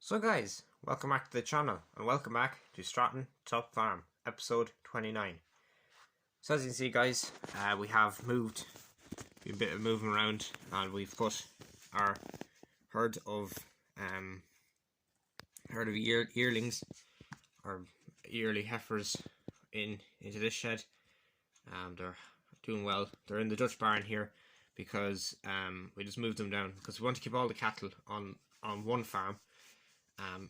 So guys, welcome back to the channel and welcome back to Stratton Top Farm, episode 29. So as you can see guys, we have moved a bit of moving around and we've put our herd of yearlings or yearly heifers into this shed. They're doing well. They're in the Dutch barn here because we just moved them down because we want to keep all the cattle on one farm.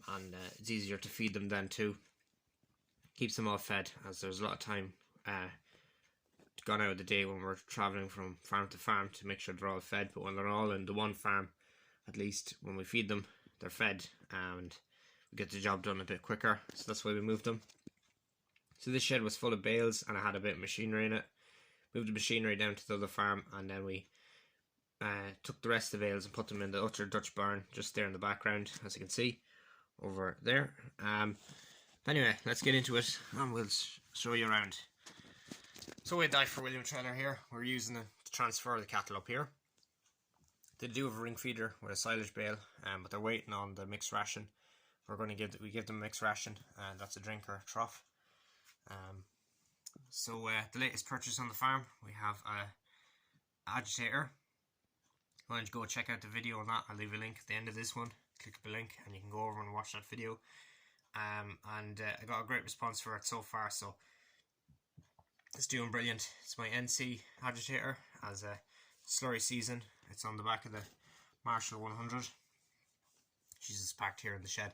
And it's easier to feed them then too. Keeps them all fed, as there's a lot of time gone out of the day when we're travelling from farm to farm to make sure they're all fed. But when they're all in the one farm, at least when we feed them, they're fed and we get the job done a bit quicker. So that's why we moved them. So this shed was full of bales and I had a bit of machinery in it. Moved the machinery down to the other farm and then we took the rest of the bales and put them in the other Dutch barn just there in the background, as you can see over there. Anyway, let's get into it and we'll show you around. So we die for William trailer here. We're using it to transfer the cattle up here. They do have a ring feeder with a silage bale, but they're waiting on the mixed ration. We give them a mixed ration, and that's a drink or a trough. The latest purchase on the farm, we have a agitator. Why don't you go check out the video on that? I'll leave a link at the end of this one. Click the link and you can go over and watch that video. I got a great response for it so far, so it's doing brilliant. It's my NC agitator as a slurry season. It's on the back of the Marshall 100. She's just packed here in the shed.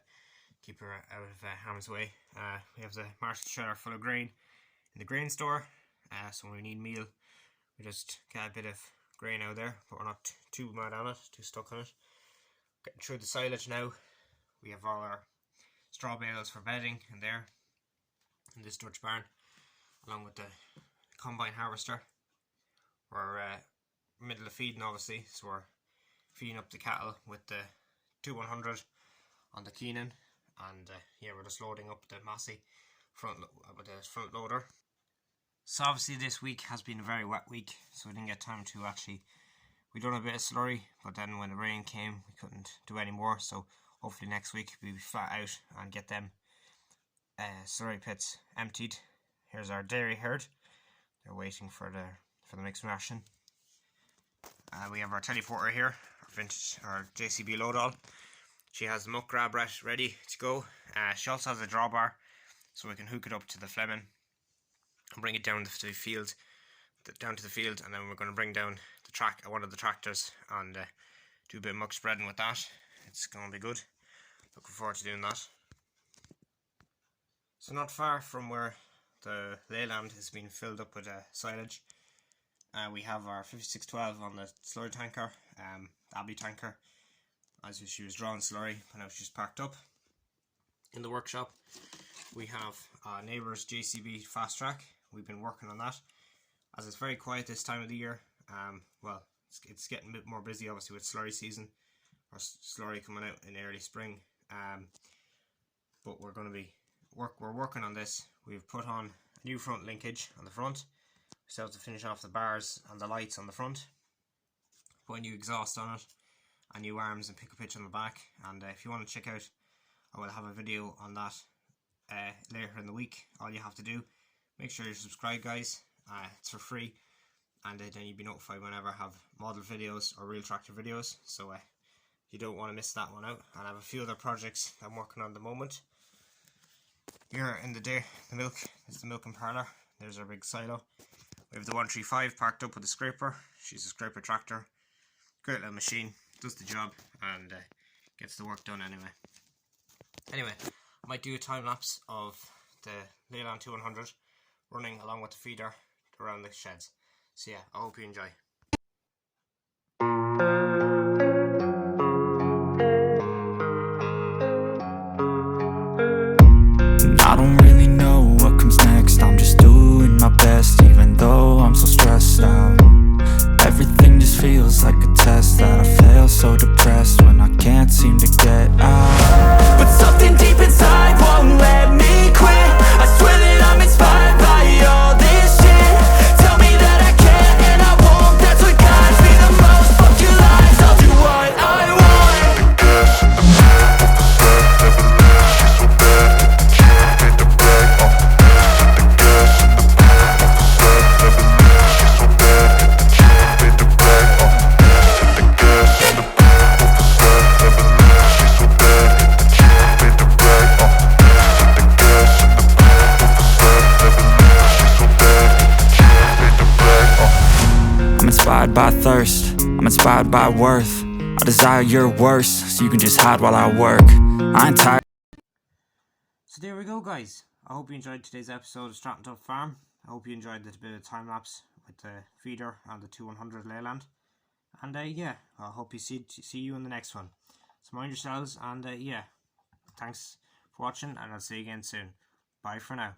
Keep her out of harm's way. We have the Marshall trailer full of grain in the grain store. So when we need meal, we just get a bit of grain out there, but we're not too mad on it, too stuck on it. Getting through the silage now. We have all our straw bales for bedding in there in this Dutch barn, along with the combine harvester. We're middle of feeding obviously, so we're feeding up the cattle with the 2100 on the Keenan, and yeah, we're just loading up the Massey with the front loader. So obviously this week has been a very wet week, so we didn't get time to actually, we done a bit of slurry, but then when the rain came we couldn't do any more, so hopefully next week we'll be flat out and get them slurry pits emptied. Here's our dairy herd. They're waiting for the mixed ration. We have our teleporter here, our JCB load all. She has the muck grab ready to go. She also has a drawbar, so we can hook it up to the Fleming and bring it down to the field, and then we're going to bring down one of the tractors and do a bit of muck spreading with that. It's going to be good. Looking forward to doing that. So not far from where the leyland has been filled up with silage, we have our 5612 on the slurry tanker, Abbey tanker, as she was drawing slurry, and now she's packed up. In the workshop we have neighbour's JCB fast track. We've been working on that, as it's very quiet this time of the year. Well, it's getting a bit more busy obviously with slurry season, or slurry coming out in early spring. But we're working on this. We've put on a new front linkage on the front. We still have to finish off the bars and the lights on the front. Put a new exhaust on it, and new arms and pick a pitch on the back. And if you want to check out, I will have a video on that later in the week. All you have to do, make sure you subscribe guys. It's for free, and then you'll be notified whenever I have model videos or real tractor videos, so you don't want to miss that one out. And I have a few other projects I'm working on at the moment. Here in the milk is the milking parlour. There's our big silo. We have the 135 parked up with the scraper. She's a scraper tractor. Great little machine, does the job and gets the work done anyway. Anyway, I might do a time lapse of the Leyland 2100 running along with the feeder around the sheds. So yeah, I hope you enjoy. I don't really know what comes next. I'm just doing my best, even though I'm so stressed out. Everything just feels like a test that I fail, so depressed when I can't seem to get out. But something deep inside won't let me quit. I swear that I'm inspired by all this shit. Tell me that I can and I won't. inspired by thirst, I'm inspired by worth. I desire your worst, so you can just hide while I work. I ain't tired. So there we go, guys. I hope you enjoyed today's episode of Stratton Top Farm. I hope you enjoyed the bit of time lapse with the feeder and the 200 leyland. And yeah, I hope you see you in the next one. So mind yourselves, and yeah, thanks for watching, and I'll see you again soon. Bye for now.